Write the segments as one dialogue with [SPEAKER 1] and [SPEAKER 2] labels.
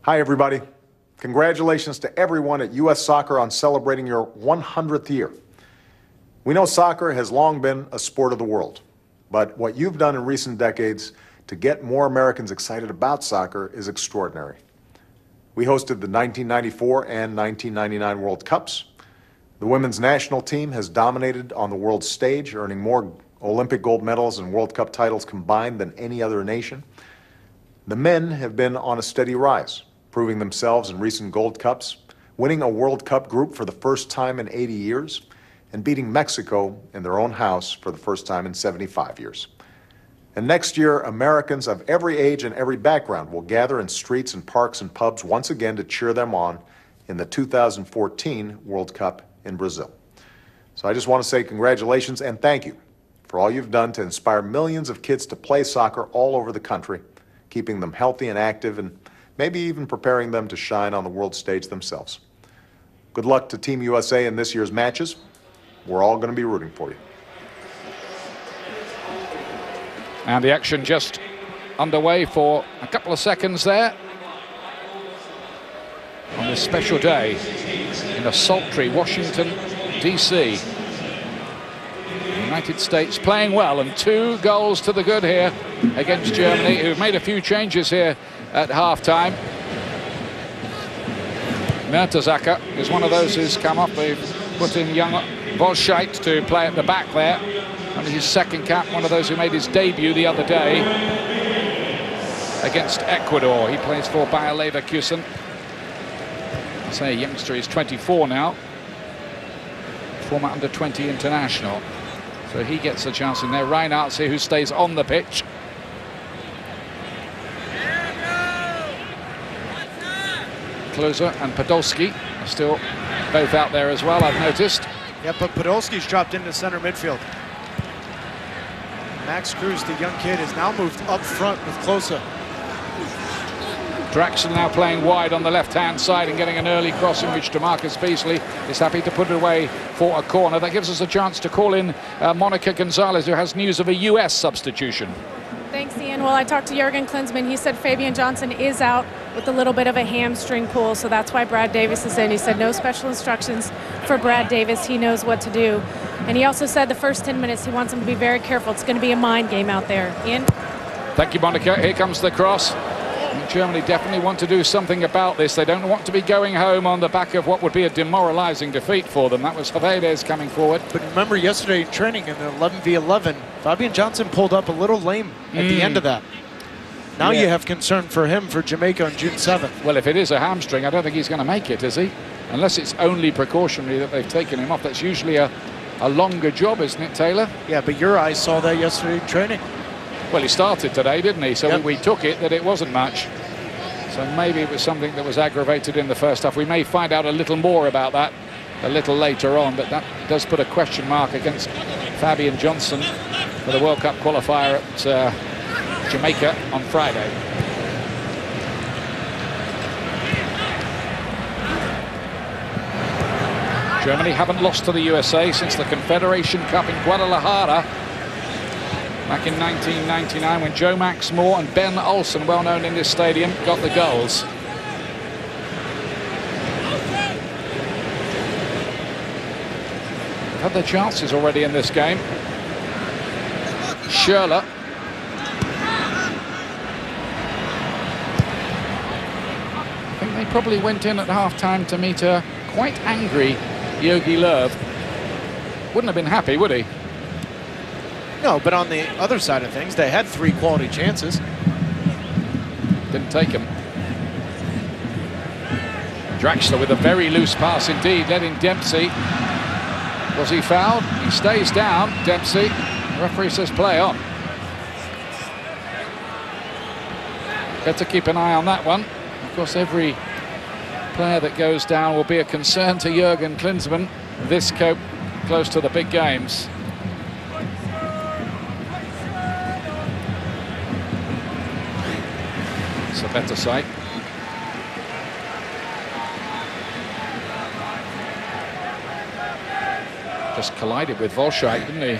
[SPEAKER 1] Hi, everybody. Congratulations to everyone at U.S. Soccer on celebrating your 100th year. We know soccer has long been a sport of the world, but what you've done in recent decades to get more Americans excited about soccer is extraordinary. We hosted the 1994 and 1999 World Cups. The women's national team has dominated on the world stage, earning more Olympic gold medals and World Cup titles combined than any other nation. The men have been on a steady rise, proving themselves in recent Gold Cups, winning a World Cup group for the first time in 80 years, and beating Mexico in their own house for the first time in 75 years. And next year, Americans of every age and every background will gather in streets and parks and pubs once again to cheer them on in the 2014 World Cup in Brazil. So I just want to say congratulations and thank you for all you've done to inspire millions of kids to play soccer all over the country, keeping them healthy and active, and maybe even preparing them to shine on the world stage themselves. Good luck to Team USA in this year's matches. We're all going to be rooting for you.
[SPEAKER 2] And the action just underway for a couple of seconds there on this special day in a sultry Washington, D.C. United States playing well, and 2 goals to the good here against Germany, who've made a few changes here at half-time. Mertesacker is one of those who's come up. They've put in young Volscheit to play at the back there. Only his second cap, one of those who made his debut the other day against Ecuador. He plays for Bayer Leverkusen. I say a youngster, he's 24 now. Former under-20 international. So he gets a chance in there. Reinhardt's here, who stays on the pitch. Klose and Podolski are still both out there as well, I've noticed.
[SPEAKER 3] Yeah, but Podolski's dropped into center midfield. Max Cruz, the young kid, has now moved up front with Klose.
[SPEAKER 2] Draxler now playing wide on the left-hand side and getting an early crossing, which DeMarcus Beasley is happy to put it away for a corner. That gives us a chance to call in Monica Gonzalez, who has news of a U.S. substitution.
[SPEAKER 4] Thanks, Ian. Well, I talked to Jurgen Klinsmann. He said Fabian Johnson is out with a little bit of a hamstring pull, so that's why Brad Davis is in. He said no special instructions for Brad Davis. He knows what to do. And he also said the first 10 minutes he wants him to be very careful. It's going to be a mind game out there. Ian?
[SPEAKER 2] Thank you, Monica. Here comes the cross. Germany definitely want to do something about this. They don't want to be going home on the back of what would be a demoralizing defeat for them. That was Paredes coming forward.
[SPEAKER 3] But remember yesterday in training in the 11v11, Fabian Johnson pulled up a little lame at the end of that. Now you have concern for him for Jamaica on June 7th.
[SPEAKER 2] Well, if it is a hamstring, I don't think he's going to make it, is he? Unless it's only precautionary that they've taken him off. That's usually a longer job, isn't it, Taylor?
[SPEAKER 3] Yeah, but your eyes saw that yesterday in training.
[SPEAKER 2] Well, he started today, didn't he? So we took it that it wasn't much. So maybe it was something that was aggravated in the first half. We may find out a little more about that a little later on, but that does put a question mark against Fabian Johnson for the World Cup qualifier at Jamaica on Friday. Germany haven't lost to the USA since the Confederation Cup in Guadalajara back in 1999, when Joe Max Moore and Ben Olsen, well known in this stadium, got the goals. They've had their chances already in this game. Schürrle. I think they probably went in at half-time to meet a quite angry Jogi Löw. Wouldn't have been happy, would he?
[SPEAKER 3] No, but on the other side of things, they had 3 quality chances.
[SPEAKER 2] Didn't take them. Draxler with a very loose pass indeed, letting Dempsey. Was he fouled? He stays down, Dempsey. The referee says play on. Better keep an eye on that one. Of course, every player that goes down will be a concern to Jurgen Klinsmann this close to the big games. It's a better sight. Just collided with Volscheit, didn't he?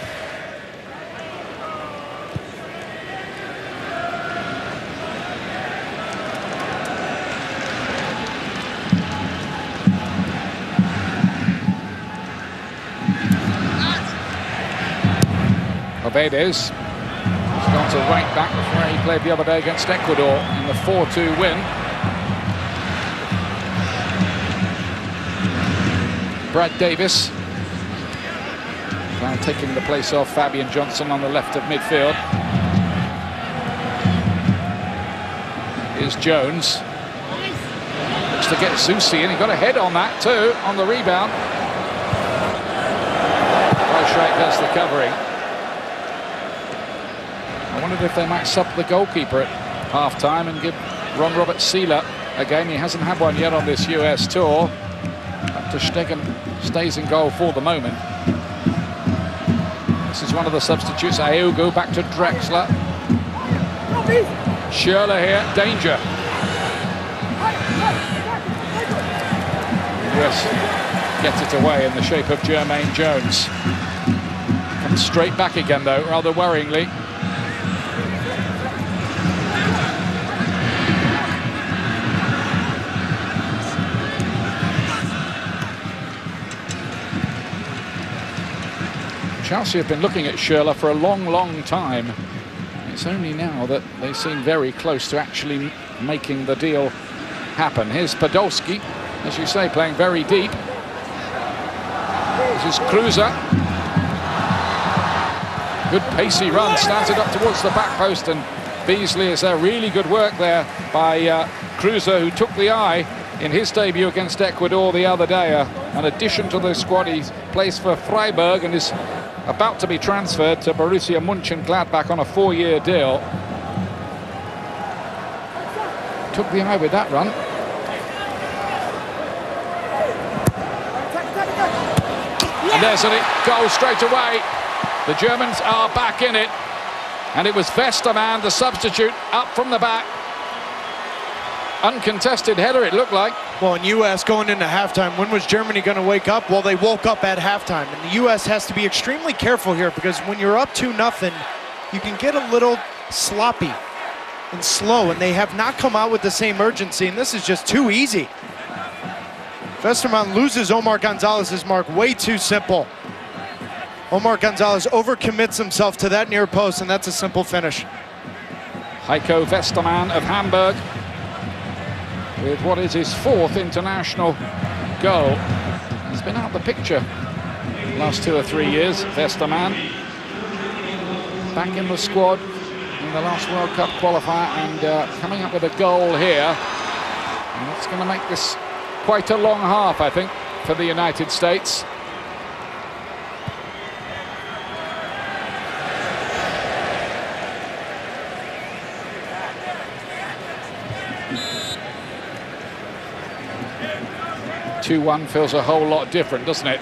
[SPEAKER 2] Hovedes has gone to right back where he played the other day against Ecuador in the 4-2 win. Brad Davis now taking the place of Fabian Johnson on the left of midfield. Here's Jones. Looks to get Zusi, and he got a head on that too, on the rebound. Schreck does the covering. I wondered if they might sub the goalkeeper at half-time and give Ron Robert Seeler a game. He hasn't had one yet on this US tour. Up to Stegen stays in goal for the moment. This is one of the substitutes. Aogo back to Drexler. Schürrle here, danger. Yes, gets it away in the shape of Jermaine Jones. Comes straight back again though, rather worryingly. Chelsea have been looking at Schürrle for a long, long time. It's only now that they seem very close to actually making the deal happen. Here's Podolski, as you say, playing very deep. This is Kruse. Good pacey run, started up towards the back post, and Beasley is there. Really good work there by Kruse, who took the eye in his debut against Ecuador the other day. An addition to the squad. He plays for Freiburg and is about to be transferred to Borussia Mönchengladbach on a 4-year deal. Took the eye with that run. And there's a goal straight away. The Germans are back in it. And it was Westermann, the substitute, up from the back. Uncontested header, it looked like.
[SPEAKER 3] Well, in U.S. going into halftime, when was Germany going to wake up? Well, they woke up at halftime. And the U.S. has to be extremely careful here, because when you're up 2-0, you can get a little sloppy and slow, and they have not come out with the same urgency, and this is just too easy. Westermann loses Omar Gonzalez's mark way too simple. Omar Gonzalez overcommits himself to that near post, and that's a simple finish.
[SPEAKER 2] Heiko Westermann of Hamburg, with what is his 4th international goal. He's been out of the picture the last 2 or 3 years, Westermann. Back in the squad in the last World Cup qualifier, and coming up with a goal here. And it's going to make this quite a long half, I think, for the United States. (2-1) feels a whole lot different, doesn't it?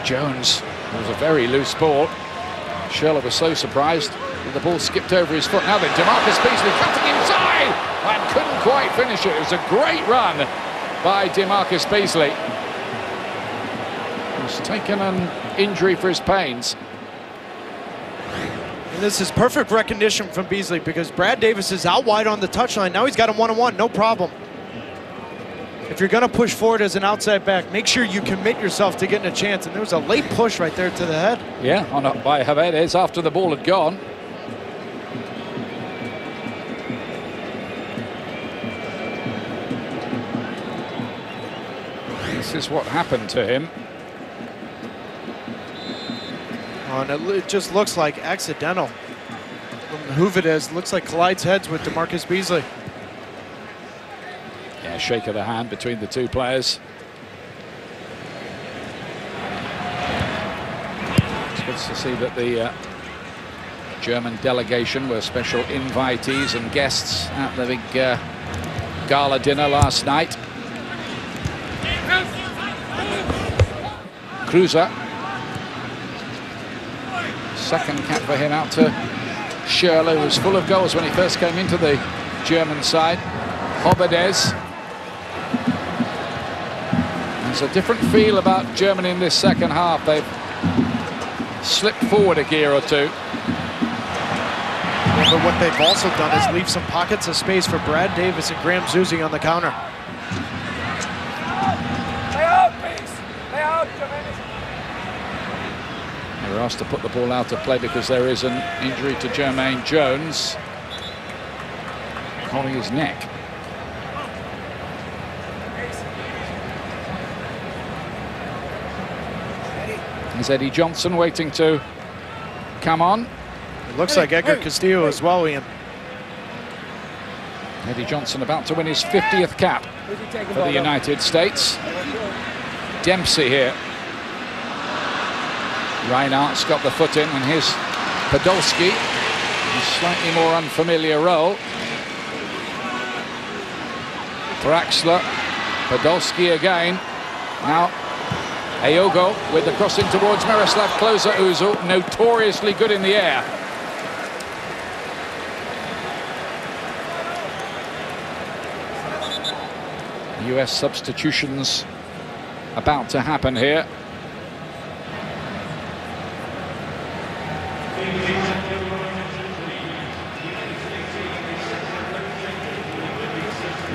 [SPEAKER 2] Jones, it was a very loose ball. Schürrle was so surprised that the ball skipped over his foot. Now then, DeMarcus Beasley cutting inside and couldn't quite finish it. It was a great run by DeMarcus Beasley. He's taken an injury for his pains.
[SPEAKER 3] And this is perfect recognition from Beasley, because Brad Davis is out wide on the touchline. Now he's got him one-on-one, no problem. If you're going to push forward as an outside back, make sure you commit yourself to getting a chance. And there was a late push right there to the head.
[SPEAKER 2] Yeah, on up by Hovedes after the ball had gone. This is what happened to him.
[SPEAKER 3] Oh, and it just looks like accidental. Hovedes looks like collides heads with DeMarcus Beasley.
[SPEAKER 2] Yeah, shake of the hand between the two players. It's good to see that the German delegation were special invitees and guests at the big gala dinner last night. Kruse. Second cap for him out to Schürrle, who was full of goals when he first came into the German side. Hovedes. There's a different feel about Germany in this second half. They've slipped forward a gear or two.
[SPEAKER 3] Yeah, but what they've also done is leave some pockets of space for Brad Davis and Graham Zusi on the counter.
[SPEAKER 2] They were asked to put the ball out of play because there is an injury to Jermaine Jones, holding his neck. Is Eddie Johnson waiting to come on?
[SPEAKER 3] It looks like Edgar Castillo as well, Ian.
[SPEAKER 2] Eddie Johnson about to win his 50th cap for the United States. Dempsey here. Reinhardt's got the foot in, and here's Podolski in a slightly more unfamiliar role. Draxler, Podolski again. Now Aogo with the crossing towards Miroslav Klose. Notoriously good in the air. US substitutions about to happen here.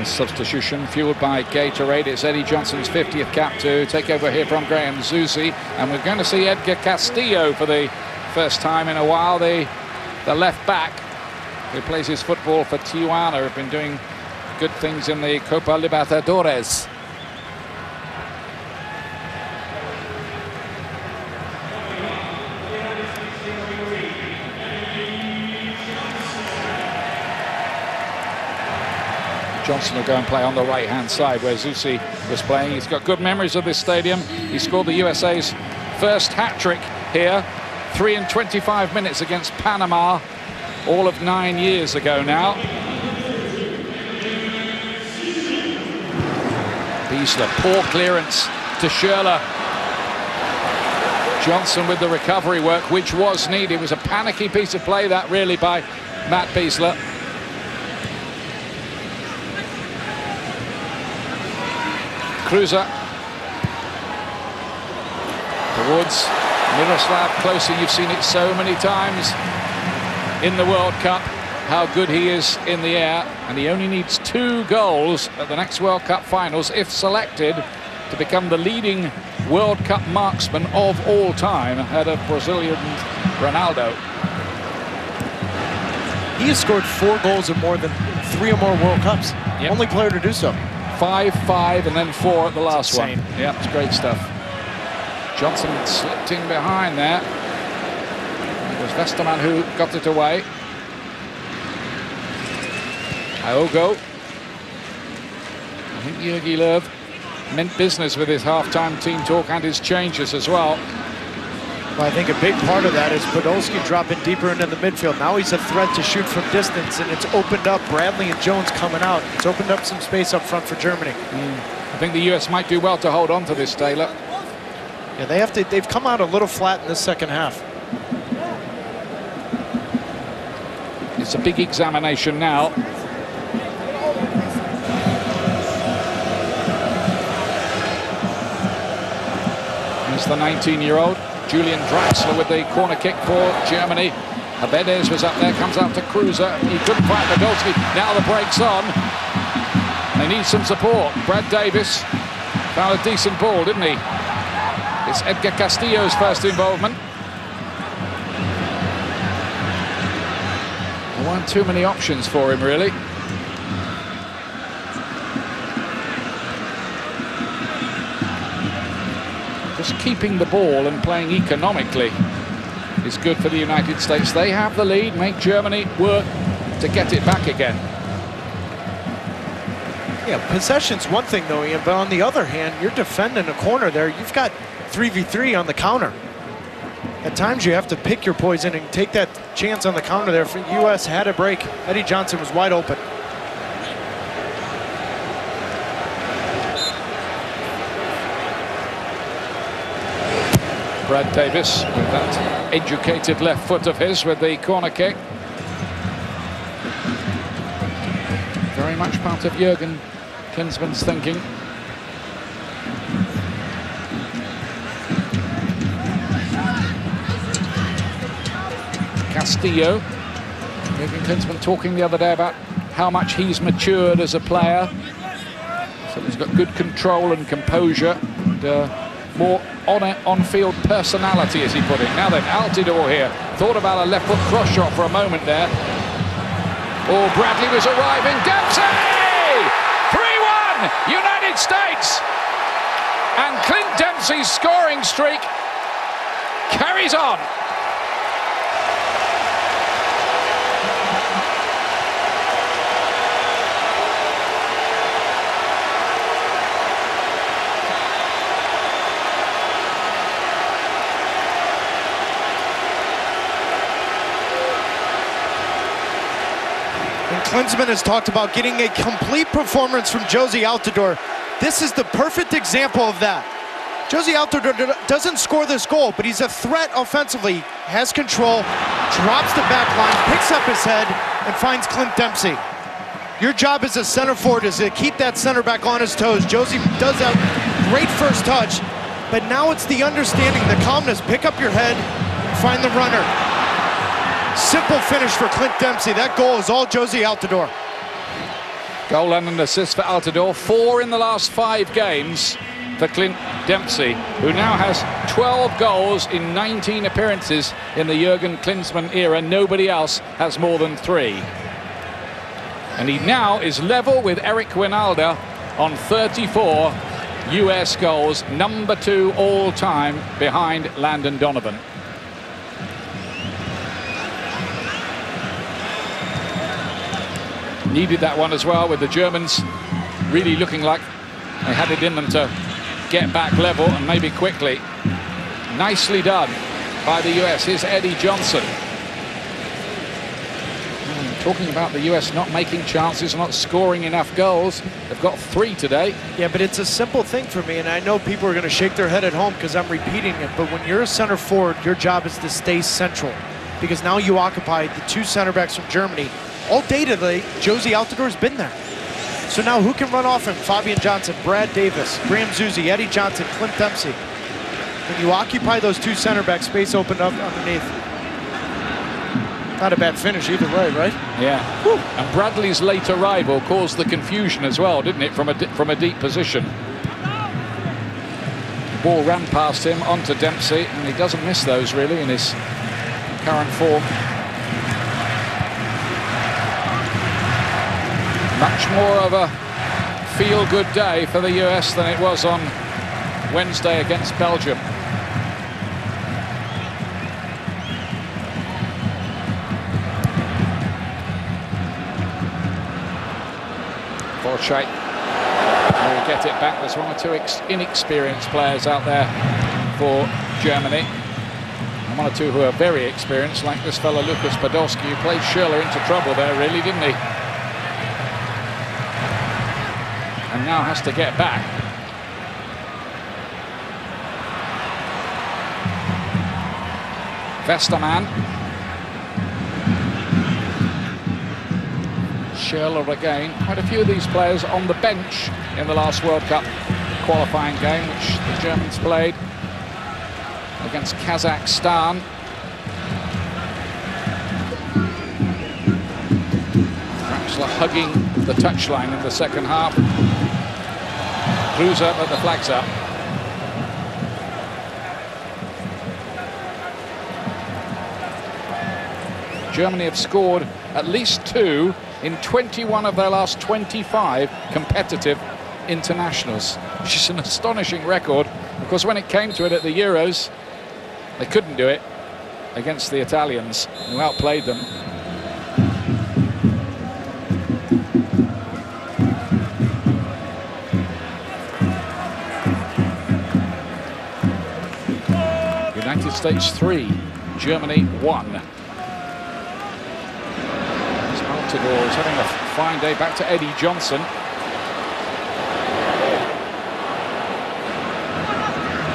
[SPEAKER 2] Substitution fueled by Gatorade. It's Eddie Johnson's 50th cap to take over here from Graham Zusi, and we're going to see Edgar Castillo for the first time in a while. The left back who plays his football for Tijuana, have been doing good things in the Copa Libertadores. Johnson will go and play on the right-hand side where Zusi was playing. He's got good memories of this stadium. He scored the USA's first hat-trick here, 3 in 25 minutes against Panama, all of 9 years ago now. Beasler, poor clearance to Schürrle. Johnson with the recovery work, which was needed. It was a panicky piece of play, that really, by Matt Beasler. Cruiser towards Miroslav Klose. You've seen it so many times in the World Cup, how good he is in the air, and he only needs 2 goals at the next World Cup finals, if selected, to become the leading World Cup marksman of all time, ahead of Brazilian Ronaldo.
[SPEAKER 3] He has scored 4 goals in more than 3 or more World Cups. Yep. Only player to do so.
[SPEAKER 2] 5, 5, and then 4 at the last one.
[SPEAKER 3] Yeah,
[SPEAKER 2] it's great stuff. Johnson slipped in behind there. It was Westerman who got it away. Aogo. I think Jürgen Löw meant business with his half-time team talk and his changes as well.
[SPEAKER 3] Well, I think a big part of that is Podolski dropping deeper into the midfield. Now he's a threat to shoot from distance, and it's opened up Bradley and Jones coming out. It's opened up some space up front for Germany.
[SPEAKER 2] I think the US might do well to hold on to this, Taylor.
[SPEAKER 3] Yeah, they've come out a little flat in the second half.
[SPEAKER 2] It's a big examination now. Here's the 19-year-old. Julian Draxler with the corner kick for Germany. Abedes was up there, comes out to Cruiser. He couldn't find Podolski. Now the break's on. They need some support. Brad Davis found a decent ball, didn't he? It's Edgar Castillo's first involvement. There weren't too many options for him, really. Just keeping the ball and playing economically is good for the United States. They have the lead, make Germany work to get it back again.
[SPEAKER 3] Yeah, possession's one thing though, Ian, but on the other hand, you're defending a corner there. You've got 3v3 on the counter. At times you have to pick your poison and take that chance on the counter there. For US had a break. Eddie Johnson was wide open.
[SPEAKER 2] Brad Davis with that educated left foot of his with the corner kick. Very much part of Jürgen Klinsmann's thinking. Castillo. Jürgen Klinsmann talking the other day about how much he's matured as a player. So he's got good control and composure. And, more on-field personality, as he put it. Now then, Altidore here. Thought about a left foot cross shot for a moment there. Oh, Bradley was arriving. Dempsey! 3-1, United States! And Clint Dempsey's scoring streak carries on.
[SPEAKER 3] Klinsmann has talked about getting a complete performance from Jozy Altidore. This is the perfect example of that. Jozy Altidore doesn't score this goal, but he's a threat offensively, has control, drops the back line, picks up his head, and finds Clint Dempsey. Your job as a center forward is to keep that center back on his toes. Jozy does that great first touch, but now it's the understanding, the calmness, pick up your head, and find the runner. Simple finish for Clint Dempsey. That goal is all Jozy Altidore.
[SPEAKER 2] Goal and an assist for Altidore. 4 in the last 5 games for Clint Dempsey, who now has 12 goals in 19 appearances in the Jurgen Klinsmann era. Nobody else has more than 3. And he now is level with Eric Wijnaldum on 34 US goals, number 2 all time behind Landon Donovan. Needed that one as well, with the Germans really looking like they had it in them to get back level, and maybe quickly. Nicely done by the US. Here's Eddie Johnson. Talking about the US not making chances, not scoring enough goals. They've got 3 today.
[SPEAKER 3] Yeah, but it's a simple thing for me, and I know people are going to shake their head at home because I'm repeating it, but when you're a center forward, your job is to stay central, because now you occupy the 2 center backs from Germany. All day today, Jozy Altidore's been there. So now who can run off him? Fabian Johnson, Brad Davis, Graham Zusi, Eddie Johnson, Clint Dempsey. When you occupy those 2 center backs, space opened up underneath. Not a bad finish either way, right?
[SPEAKER 2] Yeah. Whew. And Bradley's late arrival caused the confusion as well, didn't it, from a deep position. The ball ran past him onto Dempsey, and he doesn't miss those really in his current form. Much more of a feel-good day for the US than it was on Wednesday against Belgium. Forsyth will get it back. There's 1 or 2 inexperienced players out there for Germany, and 1 or 2 who are very experienced, like this fellow Lukas Podolski, who played Schürrle into trouble there, really, didn't he? And now has to get back. Westermann. Schürrle again. Quite a few of these players on the bench in the last World Cup qualifying game, which the Germans played against Kazakhstan. Perhaps hugging the touchline in the second half. Kruse, but the flag's up. Germany have scored at least 2 in 21 of their last 25 competitive internationals, which is an astonishing record. Of course, when it came to it at the Euros, they couldn't do it against the Italians, who outplayed them. United States 3, Germany 1. Altidore is having a fine day. Back to Eddie Johnson.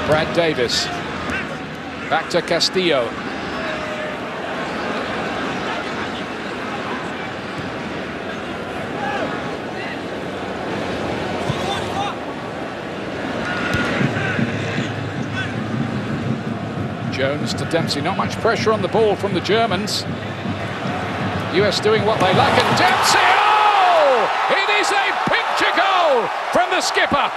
[SPEAKER 2] Brad Davis. Back to Castillo. Jones to Dempsey. Not much pressure on the ball from the Germans. US doing what they like, and Dempsey, oh! It is a picture goal from the skipper.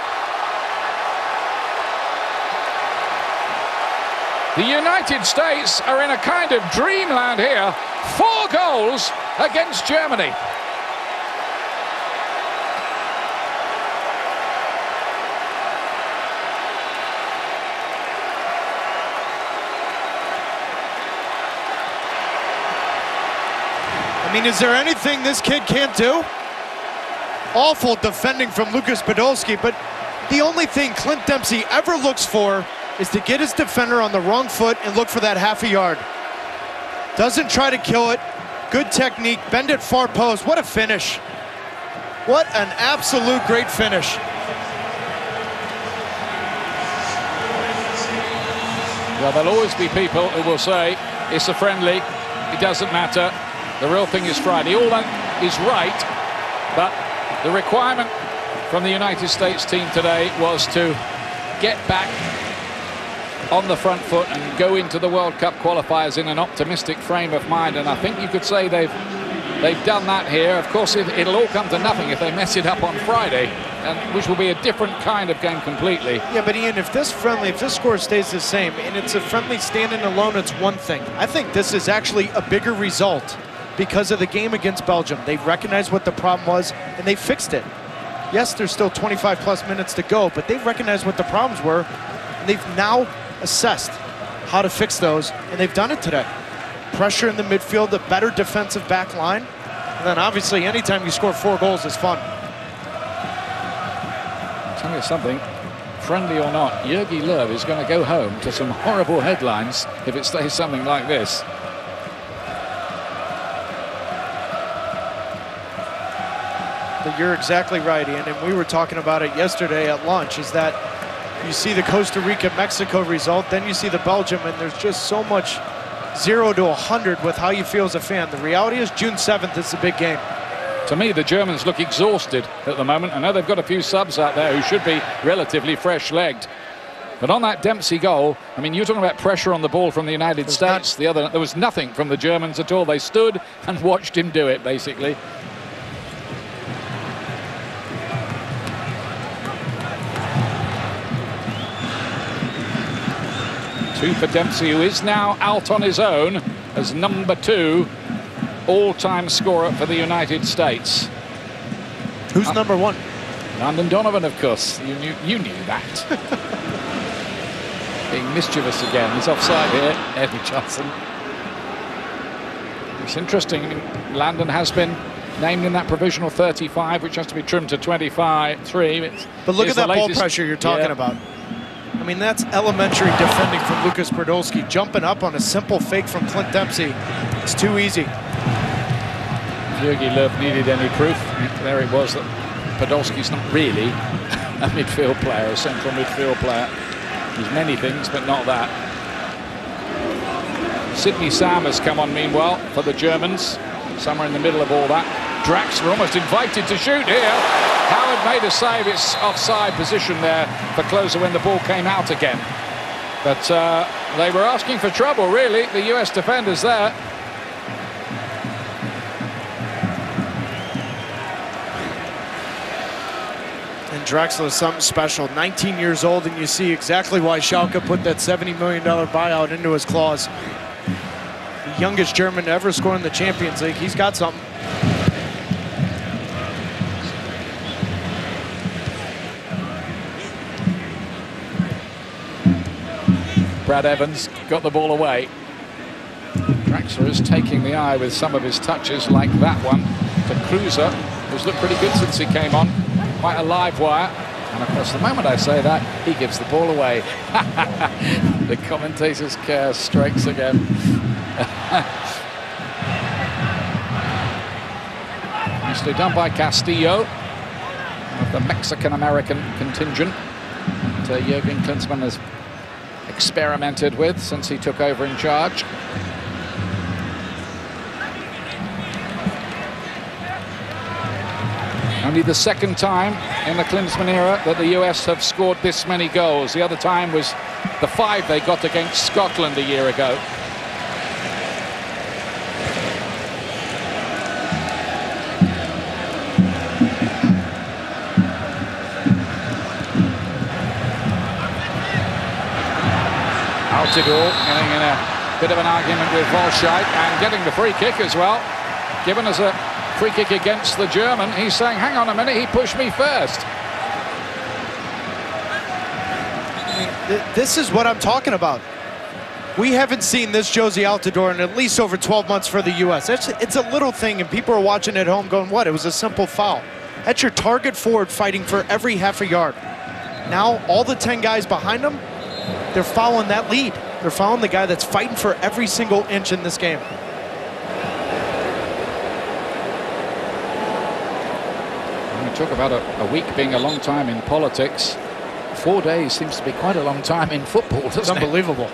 [SPEAKER 2] The United States are in a kind of dreamland here. 4 goals against Germany.
[SPEAKER 3] I mean, is there anything this kid can't do? Awful defending from Lucas Podolski, but the only thing Clint Dempsey ever looks for is to get his defender on the wrong foot and look for that half a yard. Doesn't try to kill it. Good technique, bend it far post. What a finish. What an absolute great finish.
[SPEAKER 2] Well, there'll always be people who will say it's a friendly, it doesn't matter. The real thing is Friday. All that is right, but the requirement from the United States team today was to get back on the front foot and go into the World Cup qualifiers in an optimistic frame of mind, and I think you could say they've done that here. Of course, it'll all come to nothing if they mess it up on Friday, which will be a different kind of game completely.
[SPEAKER 3] Yeah, but Ian, if this score stays the same, and it's a friendly standing alone, it's one thing. I think this is actually a bigger result because of the game against Belgium. They recognized what the problem was, and they fixed it. Yes, there's still 25+ minutes to go, but they've recognized what the problems were, and they've now assessed how to fix those, and they've done it today. Pressure in the midfield, a better defensive back line, and then obviously anytime you score 4 goals is fun.
[SPEAKER 2] I'll tell you something, friendly or not, Jogi Löw is going to go home to some horrible headlines if it stays something like this.
[SPEAKER 3] But you're exactly right, Ian, and we were talking about it yesterday at lunch, is that you see the Costa Rica-Mexico result, then you see the Belgium, and there's just so much 0 to 100 with how you feel as a fan. The reality is June 7th is the big game.
[SPEAKER 2] To me, the Germans look exhausted at the moment. I know they've got a few subs out there who should be relatively fresh-legged. But on that Dempsey goal, I mean, you're talking about pressure on the ball from the United States. There was nothing from the Germans at all. They stood and watched him do it, basically. For Dempsey, who is now out on his own as #2 all-time scorer for the United States.
[SPEAKER 3] Who's number 1?
[SPEAKER 2] Landon Donovan, of course. You knew that. Being mischievous again. He's offside here, Eddie Johnson. It's interesting. I mean, Landon has been named in that provisional 35, which has to be trimmed to 23.
[SPEAKER 3] But look at that ball pressure you're talking about. I mean, that's elementary defending from Lucas Podolski. Jumping up on a simple fake from Clint Dempsey. It's too easy.
[SPEAKER 2] If Jogi Löw needed any proof, there it was that Podolski's not really a midfield player, a central midfield player. He's many things, but not that. Sidney Sam has come on, meanwhile, for the Germans. Somewhere in the middle of all that. Draxler almost invited to shoot here. Howard made a save. It's offside position there for Klose when the ball came out again. But they were asking for trouble, really, the US defenders there.
[SPEAKER 3] And Draxler is something special. 19 years old, and you see exactly why Schalke put that $70 million buyout into his clause. The youngest German to ever score in the Champions League. He's got something.
[SPEAKER 2] Brad Evans got the ball away. Draxler is taking the eye with some of his touches, like that one to Kruse, who's looked pretty good since he came on. Quite a live wire. And of course, the moment I say that, he gives the ball away. The commentator's curse strikes again. Nicely done by Castillo of the Mexican-American contingent that Jurgen Klinsmann has experimented with since he took over in charge. Only the second time in the Klinsmann era that the US have scored this many goals. The other time was the 5 they got against Scotland a year ago. Altidore getting in a bit of an argument with Volscheid and getting the free kick as well. Given us a free kick against the German, he's saying, hang on a minute, he pushed me first.
[SPEAKER 3] This is what I'm talking about. We haven't seen this Jozy Altidore in at least over 12 months for the U.S. It's a little thing, and people are watching at home going, what? It was a simple foul. That's your target forward fighting for every half a yard. Now, all the 10 guys behind him, they're following that lead. They're following the guy that's fighting for every single inch in this game.
[SPEAKER 2] We talk about a week being a long time in politics. 4 days seems to be quite a long time in football, doesn't it?
[SPEAKER 3] It's unbelievable.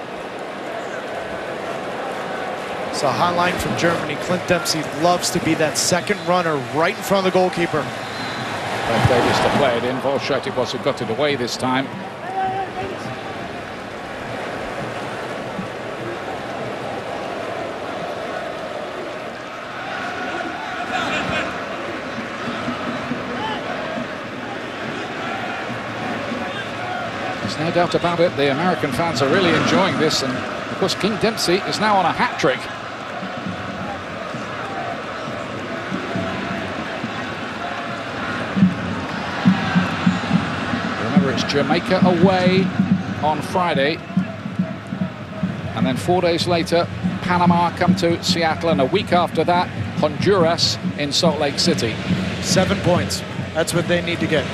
[SPEAKER 3] It's a high line from Germany. Clint Dempsey loves to be that second runner right in front of the goalkeeper.
[SPEAKER 2] Brad Davis to play it in. Volscheid it was who got it away this time. There's no doubt about it. The American fans are really enjoying this, and of course King Dempsey is now on a hat-trick. Remember, it's Jamaica away on Friday, and then 4 days later Panama come to Seattle, and a week after that Honduras in Salt Lake City.
[SPEAKER 3] 7 points. That's what they need to get.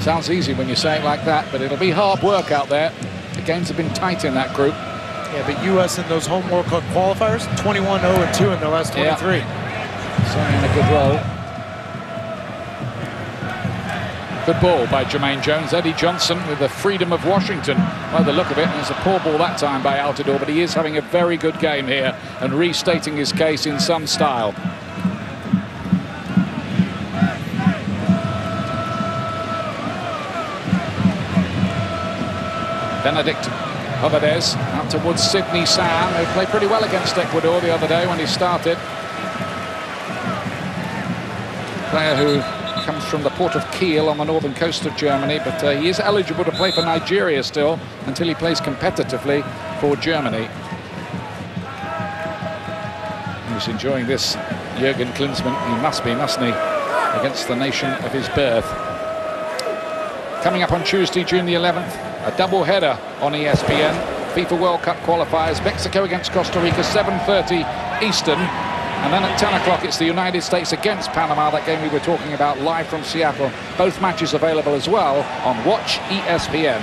[SPEAKER 2] Sounds easy when you say it like that, but it'll be hard work out there. The games have been tight in that group.
[SPEAKER 3] Yeah, but U.S. in those home World Cup qualifiers, 21-0-2 in their last 23.
[SPEAKER 2] Yeah. So in a good roll. Good ball by Jermaine Jones. Eddie Johnson with the freedom of Washington by the look of it. And it's a poor ball that time by Altidore, but he is having a very good game here and restating his case in some style. Benedict Hovades out towards Sidney Sam, who played pretty well against Ecuador the other day when he started. Player who comes from the port of Kiel on the northern coast of Germany, but he is eligible to play for Nigeria still until he plays competitively for Germany. He's enjoying this, Jurgen Klinsmann. He must be, mustn't he, against the nation of his birth. Coming up on Tuesday, June the 11th, a double-header on ESPN. FIFA World Cup qualifiers, Mexico against Costa Rica, 7:30 Eastern. And then at 10 o'clock, it's the United States against Panama, that game we were talking about live from Seattle. Both matches available as well on Watch ESPN.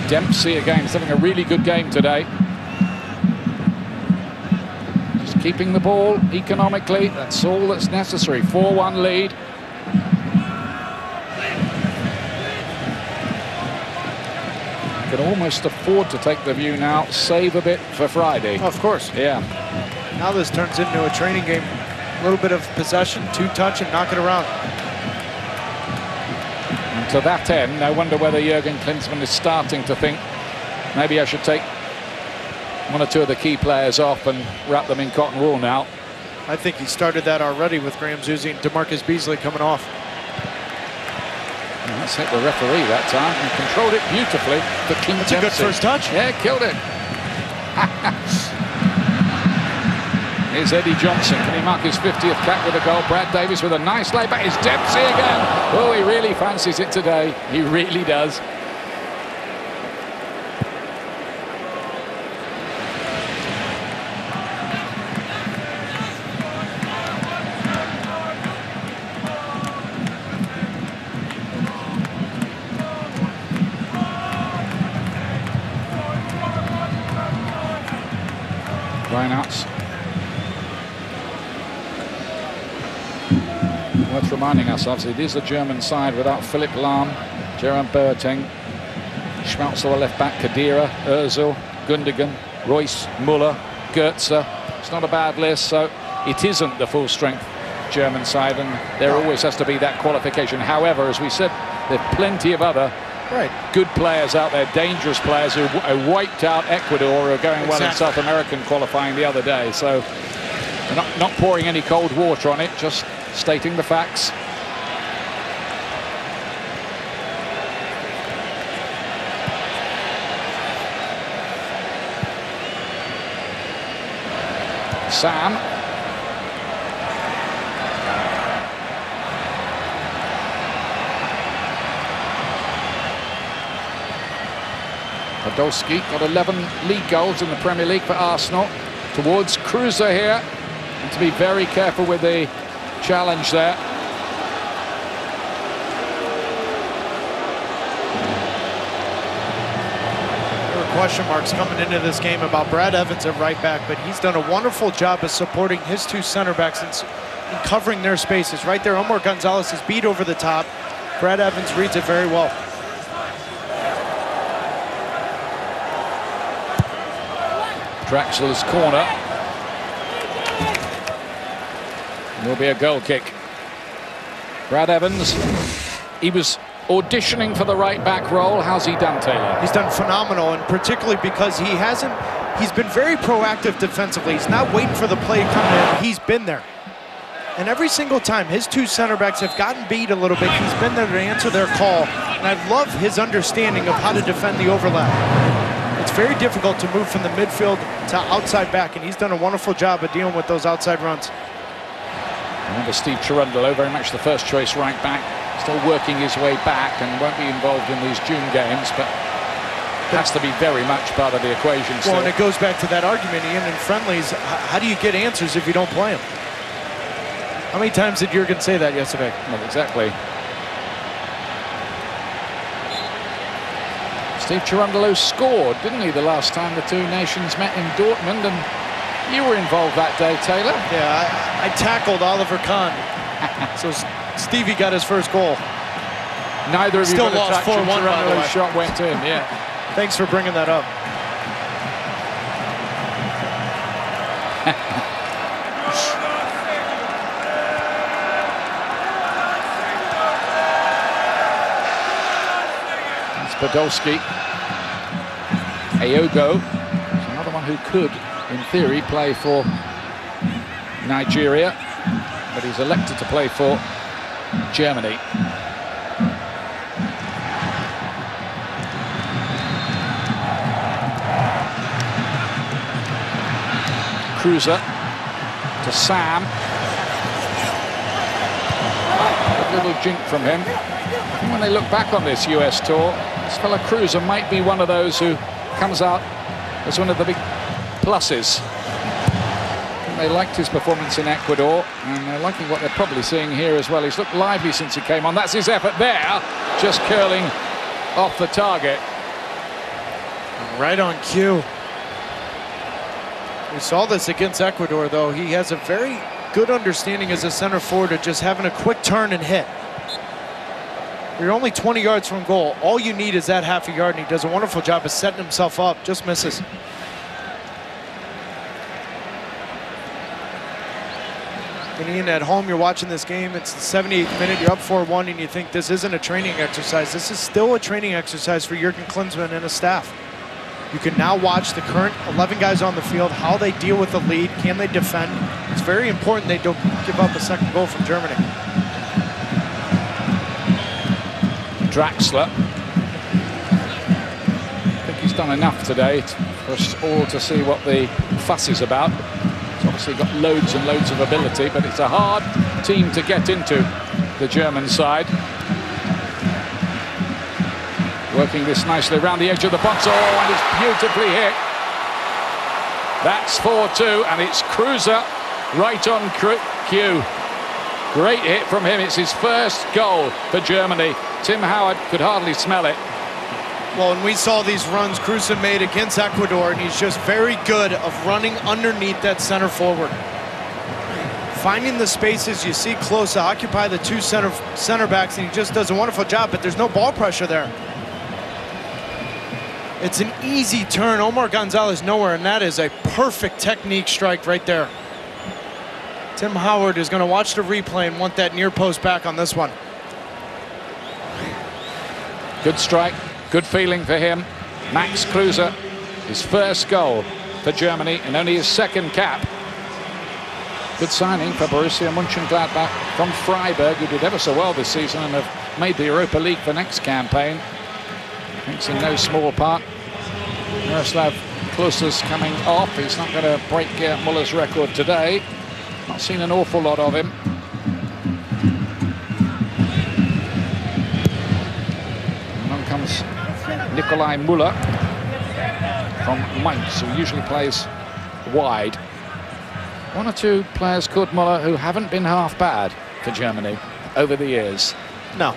[SPEAKER 2] Dempsey again, is having a really good game today. Just keeping the ball economically, that's all that's necessary. 4-1 lead. Can almost afford to take the view now, save a bit for Friday.
[SPEAKER 3] Oh, of course.
[SPEAKER 2] Yeah.
[SPEAKER 3] Now this turns into a training game. A little bit of possession, two-touch, and knock it around.
[SPEAKER 2] And to that end, no wonder whether Jurgen Klinsmann is starting to think, maybe I should take one or two of the key players off and wrap them in cotton wool now.
[SPEAKER 3] I think he started that already with Graham Zusi and DeMarcus Beasley coming off.
[SPEAKER 2] And that's hit the referee that time and controlled it beautifully for King Dempsey.
[SPEAKER 3] That's a good first touch.
[SPEAKER 2] Yeah, killed it. Here's Eddie Johnson. Can he mark his 50th cap with a goal? Brad Davis with a nice lay back. It's Dempsey again. Oh, he really fancies it today. He really does. Lineouts. Worth reminding ourselves, it is the German side without Philipp Lahm, Jerome Boateng, Schmalzl, left back, Khedira, Özil, Gundogan, Royce, Muller, Goetze. It's not a bad list, so it isn't the full strength German side, and there always has to be that qualification. However, as we said, there are plenty of other good players out there, dangerous players who wiped out Ecuador, who are going well in South American qualifying the other day. So they're not pouring any cold water on it, just stating the facts. Sam. Podolski got 11 league goals in the Premier League for Arsenal. Towards Cruiser here. And to be very careful with the challenge there.
[SPEAKER 3] There were question marks coming into this game about Brad Evans at right back, but he's done a wonderful job of supporting his two center backs and covering their spaces. Right there, Omar Gonzalez is beat over the top. Brad Evans reads it very well.
[SPEAKER 2] Draxler's corner. There'll be a goal kick. Brad Evans, he was auditioning for the right back role. How's he done, Taylor?
[SPEAKER 3] He's done phenomenal, and particularly because he's been very proactive defensively. He's not waiting for the play to come in. He's been there. And every single time his two center backs have gotten beat a little bit, he's been there to answer their call. And I love his understanding of how to defend the overlap. It's very difficult to move from the midfield to outside back, and he's done a wonderful job of dealing with those outside runs.
[SPEAKER 2] Remember Steve Cherundolo, very much the first choice right back, still working his way back and won't be involved in these June games, but has to be very much part of the equation still.
[SPEAKER 3] Well, and it goes back to that argument, Ian, in friendlies, how do you get answers if you don't play them? How many times did Jurgen say that yesterday?
[SPEAKER 2] Well, exactly. Steve Cherundolo scored, didn't he, the last time the two nations met in Dortmund, and you were involved that day, Taylor.
[SPEAKER 3] Yeah, I tackled Oliver Kahn. So Stevie got his first goal.
[SPEAKER 2] Neither of you
[SPEAKER 3] still
[SPEAKER 2] got a
[SPEAKER 3] lost
[SPEAKER 2] touch,
[SPEAKER 3] 4-1, by the way.
[SPEAKER 2] Cherundolo's shot went in, yeah.
[SPEAKER 3] Thanks for bringing that up.
[SPEAKER 2] Podolski. Ayogo, another one who could, in theory, play for Nigeria, but he's elected to play for Germany. Cruiser to Sam. A little jink from him. And when they look back on this US tour, this fella Cruiser might be one of those who comes out as one of the big pluses. And they liked his performance in Ecuador, and they're liking what they're probably seeing here as well. He's looked lively since he came on. That's his effort there, just curling off the target.
[SPEAKER 3] Right on cue. We saw this against Ecuador, though. He has a very good understanding as a center forward of just having a quick turn and hit. You're only 20 yards from goal. All you need is that half a yard, and he does a wonderful job of setting himself up. Just misses. And Ian, at home, you're watching this game. It's the 78th minute. You're up 4-1, and you think this isn't a training exercise. This is still a training exercise for Jurgen Klinsmann and his staff. You can now watch the current 11 guys on the field, how they deal with the lead. Can they defend? It's very important they don't give up a second goal from Germany.
[SPEAKER 2] Draxler. I think he's done enough today for us all to see what the fuss is about. He's obviously got loads and loads of ability, but it's a hard team to get into, the German side. Working this nicely around the edge of the box. Oh, and it's beautifully hit. That's 4-2, and it's Cruiser right on cue. Great hit from him. It's his first goal for Germany. Tim Howard could hardly smell it.
[SPEAKER 3] Well, and we saw these runs Cruiser made against Ecuador, and he's just very good of running underneath that center forward. Finding the spaces you see close to occupy the two center backs, and he just does a wonderful job, but there's no ball pressure there. It's an easy turn. Omar Gonzalez nowhere, and that is a perfect technique strike right there. Tim Howard is going to watch the replay and want that near post back on this one.
[SPEAKER 2] Good strike, good feeling for him. Max Kruse, his first goal for Germany and only his second cap. Good signing for Borussia Mönchengladbach from Freiburg, who did ever so well this season and have made the Europa League for next campaign. Thanks in no small part Miroslav Klusa's coming off. He's not going to break Gerd Muller's record today. Not seen an awful lot of him. And on comes Nikolai Muller from Mainz, who usually plays wide. One or two players called Muller who haven't been half bad for Germany over the years.
[SPEAKER 3] No.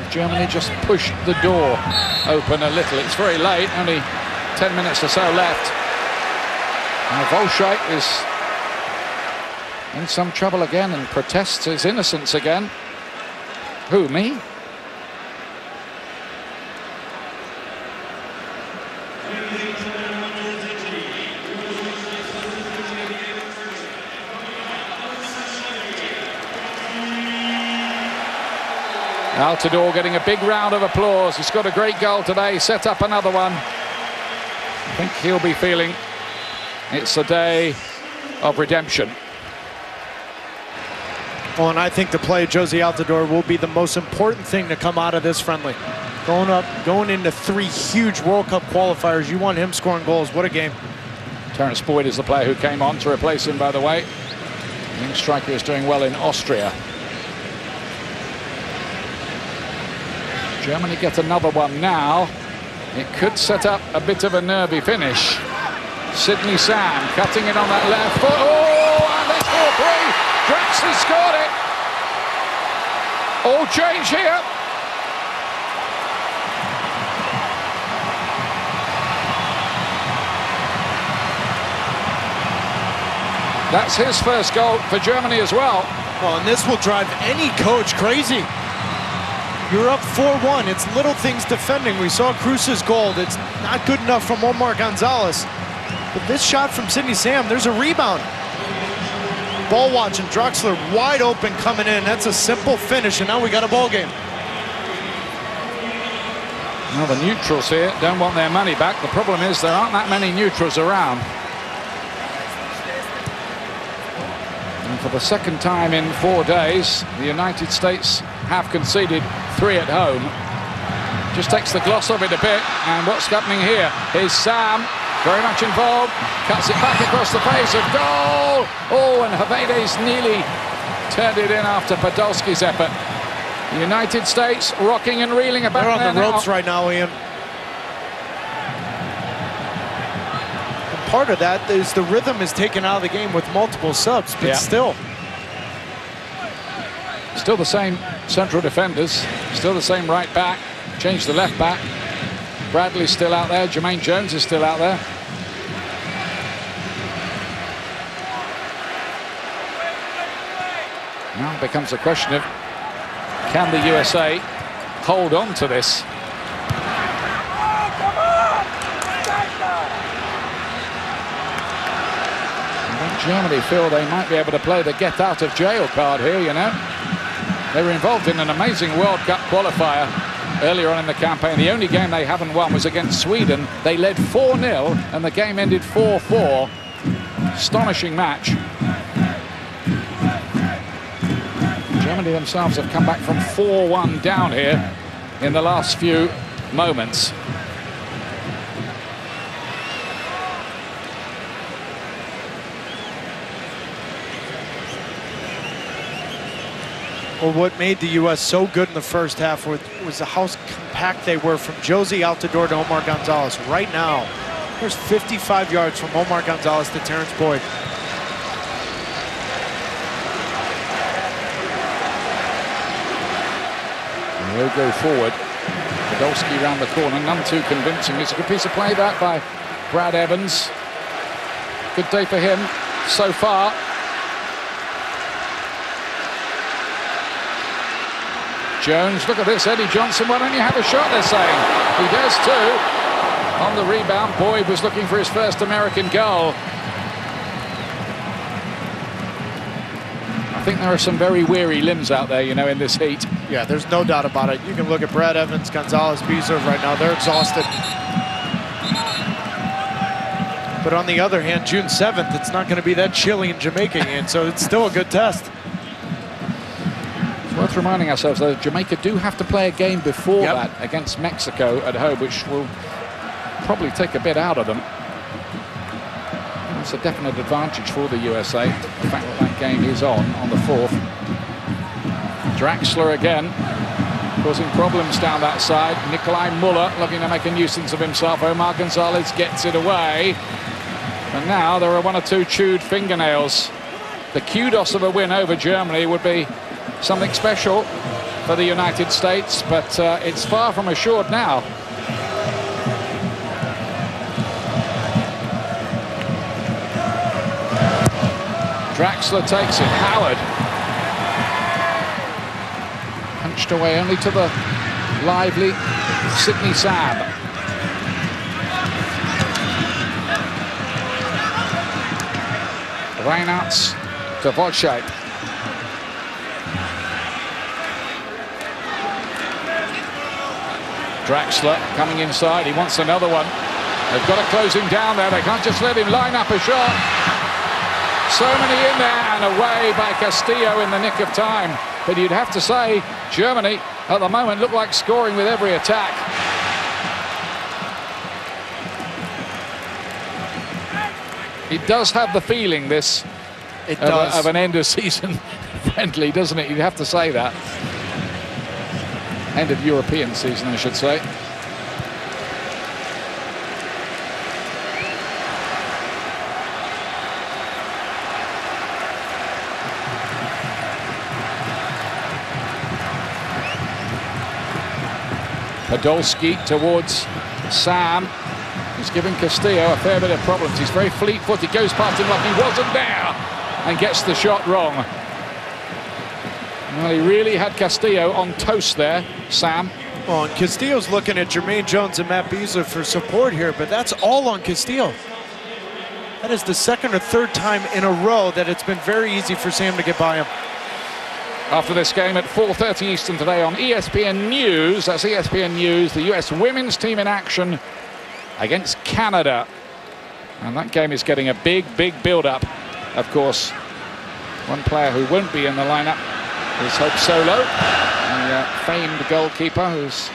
[SPEAKER 2] Germany just pushed the door open a little. It's very late, only 10 minutes or so left. Now Wolschek is in some trouble again and protests his innocence again. Who, me? Altidore getting a big round of applause. He's got a great goal today, set up another one. I think he'll be feeling it's a day of redemption.
[SPEAKER 3] Well, and I think the play of Jozy Altidore will be the most important thing to come out of this friendly. Going into 3 huge World Cup qualifiers, you want him scoring goals. What a game.
[SPEAKER 2] Terence Boyd is the player who came on to replace him, by the way. The young striker is doing well in Austria. Germany get another one now. It could set up a bit of a nervy finish. Sidney Sam cutting it on that left foot. Oh, and they score 3. Draxler scored it. All change here. That's his first goal for Germany as well.
[SPEAKER 3] Well, and this will drive any coach crazy. You're up 4-1. It's little things defending. We saw Cruz's goal. It's not good enough from Omar Gonzalez. But this shot from Sidney Sam, there's a rebound. Ball watching, Draxler wide open coming in. That's a simple finish, and now we got a ball game.
[SPEAKER 2] Now the neutrals here don't want their money back. The problem is there aren't that many neutrals around. And for the second time in 4 days, the United States have conceded 3 at home. Just takes the gloss off it a bit. And what's happening here? Here's Sam, very much involved, cuts it back across the face of goal. Oh, and Havedes nearly turned it in after Podolski's effort. The United States rocking and reeling about.
[SPEAKER 3] They're on the ropes right now, Ian. And part of that is the rhythm is taken out of the game with multiple subs, but still
[SPEAKER 2] the same central defenders, still the same right back, changed the left back. Bradley's still out there, Jermaine Jones is still out there. Now it becomes a question of, can the USA hold on to this? I think Germany feel they might be able to play the get out of jail card here, you know. They were involved in an amazing World Cup qualifier earlier on in the campaign. The only game they haven't won was against Sweden. They led 4-0 and the game ended 4-4. Astonishing match. Germany themselves have come back from 4-1 down here in the last few moments.
[SPEAKER 3] Well, what made the U.S. so good in the first half was how compact they were from Jozy Altidore to Omar Gonzalez. Right now, there's 55 yards from Omar Gonzalez to Terence Boyd.
[SPEAKER 2] And he'll go forward. Podolski round the corner, none too convincing. It's a good piece of play that by Brad Evans. Good day for him so far. Jones, look at this, Eddie Johnson, why don't you have a shot, they're saying. He does too. On the rebound, Boyd was looking for his first American goal. I think there are some very weary limbs out there, you know, in this heat.
[SPEAKER 3] Yeah, there's no doubt about it. You can look at Brad Evans, Gonzalez, Beezer right now. They're exhausted. But on the other hand, June 7th, it's not going to be that chilly in Jamaica, and so it's still a good test.
[SPEAKER 2] Worth reminding ourselves, though, Jamaica do have to play a game before
[SPEAKER 3] Yep.
[SPEAKER 2] that against Mexico at home, which will probably take a bit out of them. That's a definite advantage for the USA, the fact that that game is on the 4th. Draxler again, causing problems down that side. Nikolai Muller looking to make a nuisance of himself. Omar Gonzalez gets it away. And now there are 1 or 2 chewed fingernails. The kudos of a win over Germany would be something special for the United States, but it's far from assured now. Draxler takes it. Howard punched away only to the lively Sydney Sam. Reinhardt to Wojciech. Draxler coming inside. He wants another one. They've got to close him down there. They can't just let him line up a shot. So many in there and away by Castillo in the nick of time. But you'd have to say Germany at the moment look like scoring with every attack. It does have the feeling, this, of an end of season friendly, doesn't it? You'd have to say that. End of European season, I should say. Podolski towards Sam. He's giving Castillo a fair bit of problems. He's very fleet-footed. Goes past him like he wasn't there and gets the shot wrong. Well, he really had Castillo on toast there, Sam.
[SPEAKER 3] Well, and Castillo's looking at Jermaine Jones and Matt Besler for support here, but that's all on Castillo. That is the 2nd or 3rd time in a row that it's been very easy for Sam to get by him.
[SPEAKER 2] After this game at 4:30 Eastern today on ESPN News, that's ESPN News, the US women's team in action against Canada. And that game is getting a big, big build-up, of course. One player who won't be in the lineup is Hope Solo, the famed goalkeeper who's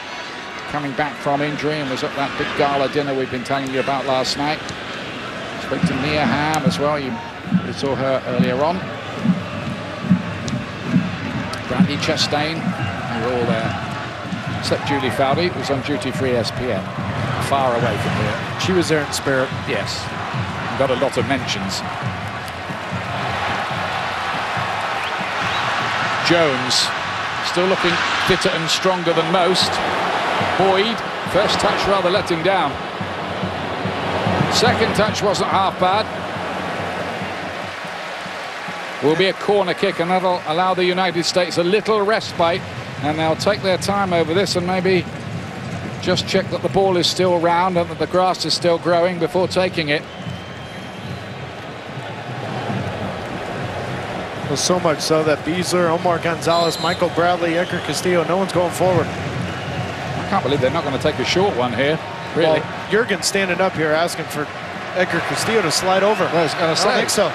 [SPEAKER 2] coming back from injury and was at that big gala dinner we've been telling you about last night. Spoke to Mia Hamm as well. You saw her earlier on. Brandy Chastain, they were all there. Except Julie Fowdy, who was on duty for ESPN. Far away from here.
[SPEAKER 3] She was there in spirit.
[SPEAKER 2] Yes. Got a lot of mentions. Jones, still looking fitter and stronger than most. Boyd, first touch rather let him down. Second touch wasn't half bad. Will be a corner kick, and that'll allow the United States a little respite, and they'll take their time over this and maybe just check that the ball is still round and that the grass is still growing before taking it.
[SPEAKER 3] Well, so much so that Besler, Omar Gonzalez, Michael Bradley, Edgar Castillo, no one's going forward.
[SPEAKER 2] I can't believe they're not going to take a short one here, really.
[SPEAKER 3] Well, Jurgen's standing up here asking for Edgar Castillo to slide over.
[SPEAKER 2] Well, I was going to say.
[SPEAKER 3] I don't think so.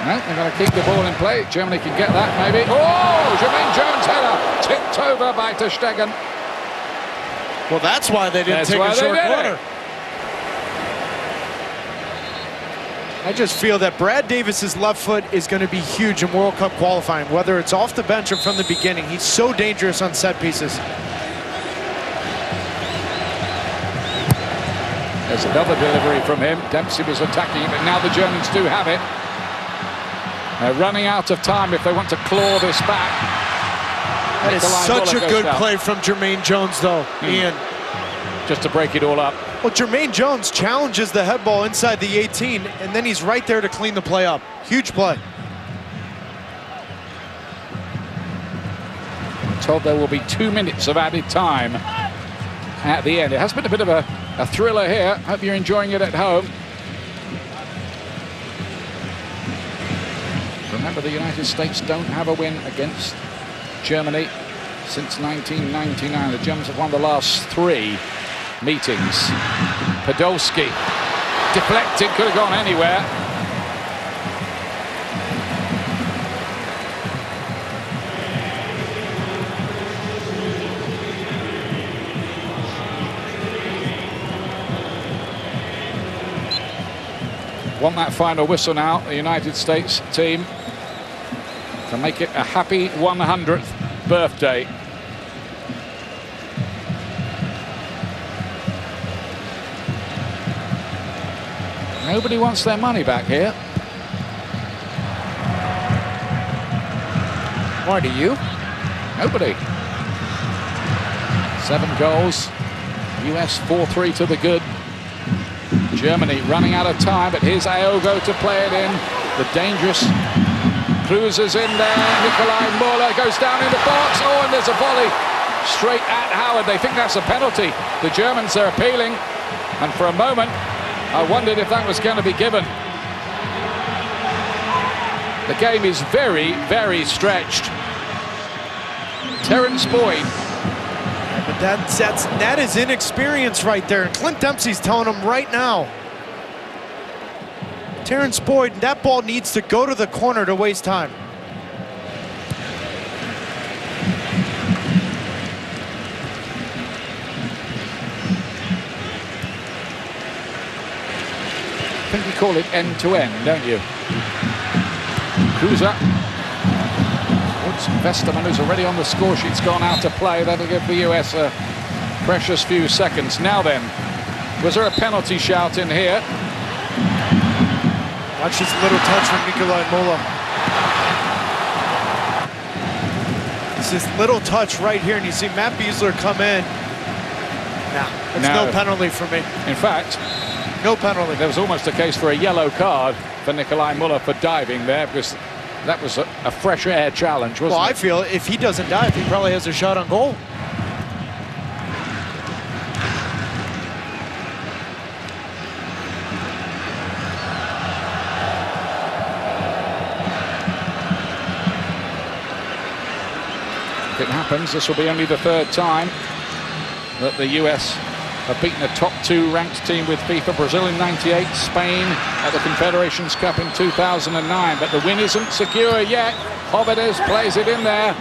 [SPEAKER 2] No, they're going to keep the ball in play. Germany can get that, maybe. Oh, Jermaine Jones header tipped over by ter Stegen.
[SPEAKER 3] Well, that's why they didn't take a short corner. I just feel that Brad Davis's left foot is going to be huge in World Cup qualifying, whether it's off the bench or from the beginning. He's so dangerous on set pieces.
[SPEAKER 2] There's another delivery from him. Dempsey was attacking it, but now the Germans do have it. They're running out of time if they want to claw this back.
[SPEAKER 3] That is such a good play from Jermaine Jones, though, Ian.
[SPEAKER 2] Just to break it all up.
[SPEAKER 3] Well, Jermaine Jones challenges the head ball inside the 18, and then he's right there to clean the play up. Huge play.
[SPEAKER 2] I'm told there will be 2 minutes of added time at the end. It has been a bit of a thriller here. Hope you're enjoying it at home. Remember, the United States don't have a win against Germany since 1999. The Germans have won the last 3 meetings. Podolski, deflected, could have gone anywhere. Want that final whistle now, the United States team, to make it a happy 100th birthday. Nobody wants their money back here.
[SPEAKER 3] Why do you?
[SPEAKER 2] Nobody. 7 goals. US 4-3 to the good. Germany running out of time, but here's Aogo to play it in. The dangerous cruises in there. Nikolai Muller goes down in the box. Oh, and there's a volley straight at Howard. They think that's a penalty. The Germans are appealing. And for a moment, I wondered if that was going to be given. The game is very, very stretched. Terence Boyd.
[SPEAKER 3] But that is inexperience right there. Clint Dempsey's telling him right now. Terence Boyd, that ball needs to go to the corner to waste time.
[SPEAKER 2] I think you call it end-to-end, don't you? Cruiser. Woods Vesterman, who's already on the score sheet's gone out to play. That'll give the US a precious few seconds. Now then, was there a penalty shout in here?
[SPEAKER 3] Watch this little touch from Nikolai Muller. It's this little touch right here, and you see Matt Beasler come in. Nah, it's no penalty for me.
[SPEAKER 2] In fact,
[SPEAKER 3] no penalty.
[SPEAKER 2] There was almost a case for a yellow card for Nikolai Muller for diving there, because that was a fresh air challenge, wasn't it?
[SPEAKER 3] Well, I feel if he doesn't dive, he probably has a shot on goal.
[SPEAKER 2] If it happens, this will be only the 3rd time that the US have beaten a top 2 ranked team with FIFA. Brazil in '98, Spain at the Confederations Cup in 2009. But the win isn't secure yet. Hovedes plays it in there.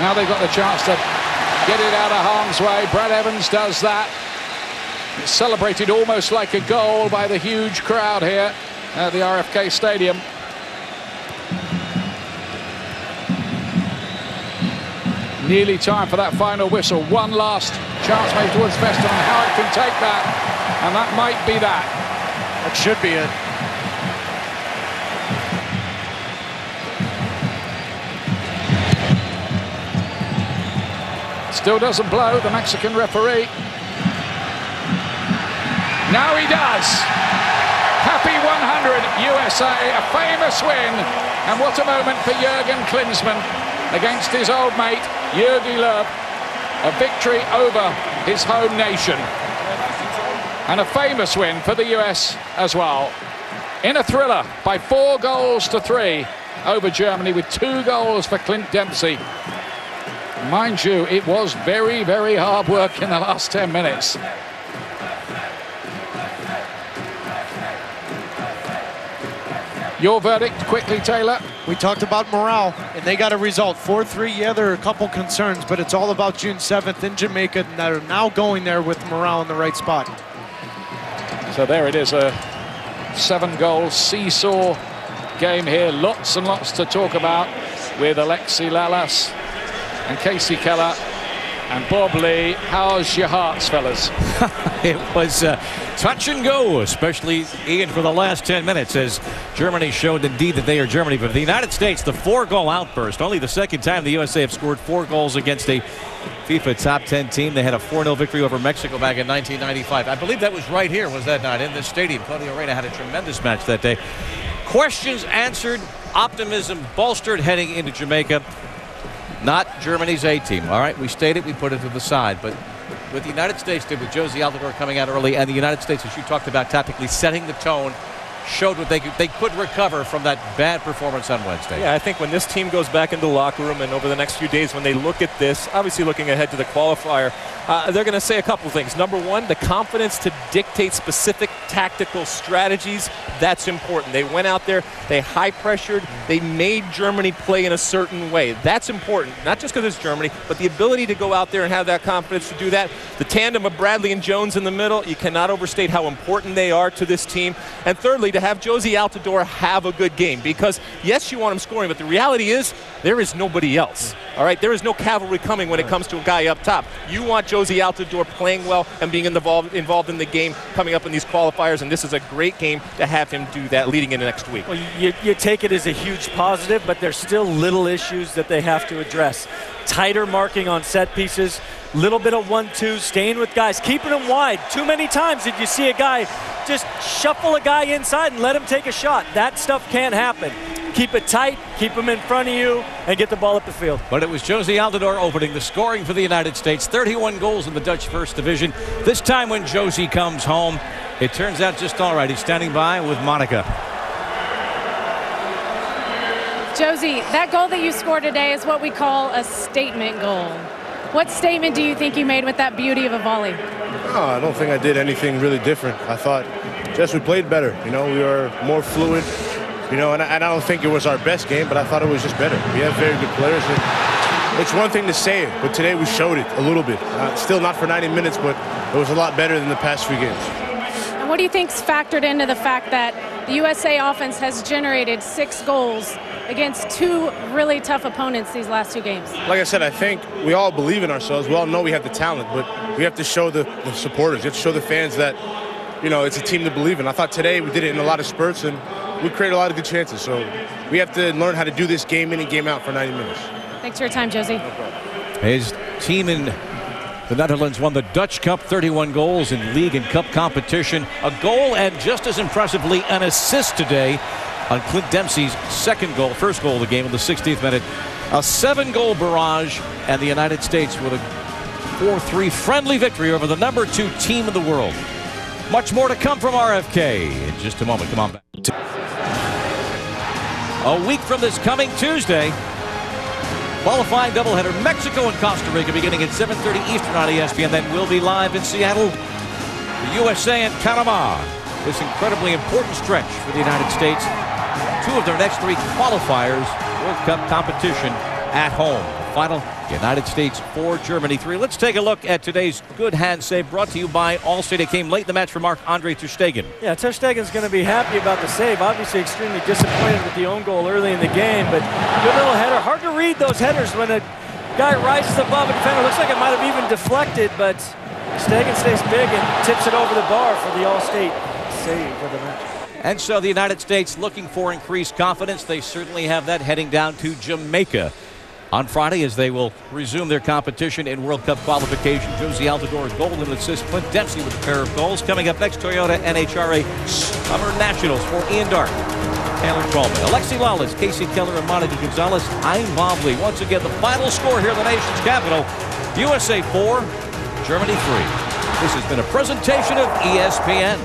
[SPEAKER 2] Now they've got the chance to get it out of harm's way. Brad Evans does that. It's celebrated almost like a goal by the huge crowd here at the RFK Stadium. Nearly time for that final whistle. One last chance made towards Vesterman. Howard can take that, and that might be that.
[SPEAKER 3] That should be it.
[SPEAKER 2] Still doesn't blow, the Mexican referee. Now he does. Happy 100 USA, a famous win. And what a moment for Jürgen Klinsmann against his old mate, Jürgen Löw. A victory over his home nation. And a famous win for the US as well. In a thriller by 4-3 over Germany, with 2 goals for Clint Dempsey. Mind you, it was very, very hard work in the last 10 minutes. Your verdict, quickly, Taylor.
[SPEAKER 3] We talked about morale, and they got a result. 4-3, yeah, there are a couple concerns, but it's all about June 7th in Jamaica, and they're now going there with morale in the right spot.
[SPEAKER 2] So there it is, a 7-goal seesaw game here. Lots and lots to talk about with Alexi Lalas and Casey Keller and Bob Lee. How's your hearts, fellas?
[SPEAKER 5] It was touch and go, especially, Ian, for the last 10 minutes, as Germany showed indeed that they are Germany. But the United States, the 4-goal outburst, only the 2nd time the USA have scored 4 goals against a FIFA top 10 team. They had a 4-0 victory over Mexico back in 1995. I believe that was right here, was that not, in this stadium? Claudio Reyna had a tremendous match that day. Questions answered, optimism bolstered heading into Jamaica. Not Germany's A team. All right, we stated, we put it to the side. But what the United States did with Josie Altidore coming out early, and the United States, as you talked about, tactically setting the tone showed what they could recover from that bad performance on Wednesday.
[SPEAKER 6] Yeah, I think when this team goes back into the locker room and over the next few days when they look at this, obviously looking ahead to the qualifier, they're going to say a couple things. Number one, the confidence to dictate specific tactical strategies, that's important. They went out there, they high pressured, they made Germany play in a certain way. That's important, not just because it's Germany, but the ability to go out there and have that confidence to do that. The tandem of Bradley and Jones in the middle, you cannot overstate how important they are to this team. And thirdly, to have Josie Altidore have a good game, because yes, you want him scoring, but the reality is there is nobody else. All right, there is no cavalry coming when it comes to a guy up top. You want Josie Altidore playing well and being involved in the game coming up in these qualifiers, and this is a great game to have him do that leading into next week.
[SPEAKER 7] Well, you take it as a huge positive, but there's still little issues that they have to address. Tighter marking on set pieces, little bit of 1-2, staying with guys, keeping them wide. Too many times did you see a guy just shuffle a guy inside and let him take a shot. That stuff can't happen. Keep it tight, keep him in front of you, and get the ball up the field.
[SPEAKER 5] But it was Josie Altidore opening the scoring for the United States. 31 goals in the Dutch First Division. This time when Josie comes home, it turns out just all right. He's standing by with Monica.
[SPEAKER 4] Josie, that goal that you scored today is what we call a statement goal. What statement do you think you made with that beauty of a volley?
[SPEAKER 8] Oh, I don't think I did anything really different. I thought just we played better. You know, we were more fluid. You know, and I don't think it was our best game, but I thought it was just better. We have very good players. And it's one thing to say it, but today we showed it a little bit. Still not for 90 minutes, but it was a lot better than the past few games.
[SPEAKER 4] And what do you think's factored into the fact that the USA offense has generated 6 goals against 2 really tough opponents these last 2 games?
[SPEAKER 8] Like I said, I think we all believe in ourselves. We all know we have the talent, but we have to show the supporters, we have to show the fans that, you know, it's a team to believe in. I thought today we did it in a lot of spurts, and we created a lot of good chances. So we have to learn how to do this game in and game out for 90 minutes.
[SPEAKER 4] Thanks for your time, Josie.
[SPEAKER 8] No problem.
[SPEAKER 5] His team in the Netherlands won the Dutch Cup, 31 goals in league and cup competition. A goal and just as impressively an assist today on Clint Dempsey's first goal of the game in the 60th minute. A 7-goal barrage, and the United States with a 4-3 friendly victory over the number 2 team in the world. Much more to come from RFK in just a moment. Come on back. A week from this coming Tuesday, qualifying doubleheader Mexico and Costa Rica beginning at 7:30 Eastern on ESPN. Then we'll be live in Seattle, the USA and Panama. This incredibly important stretch for the United States. 2 of their next 3 qualifiers, World Cup competition at home. The final, United States 4, Germany 3. Let's take a look at today's good hand save brought to you by Allstate. It came late in the match for Marc-Andre ter Stegen.
[SPEAKER 7] Yeah, ter Stegen's going to be happy about the save. Obviously extremely disappointed with the own goal early in the game, but good little header. Hard to read those headers when a guy rises above a defender. Looks like it might have even deflected, but Stegen stays big and tips it over the bar for the Allstate save for the match.
[SPEAKER 5] And so the United States looking for increased confidence. They certainly have that heading down to Jamaica on Friday as they will resume their competition in World Cup qualification. Josie Altidore's goal and assist. Clint Dempsey with a pair of goals. Coming up next, Toyota NHRA Summer Nationals for Ian Dark, Taylor Twelman, Alexi Lawless, Casey Keller, and Monica Gonzalez. I'm Bob Lee. Once again, the final score here in the nation's capital, USA 4, Germany 3. This has been a presentation of ESPN.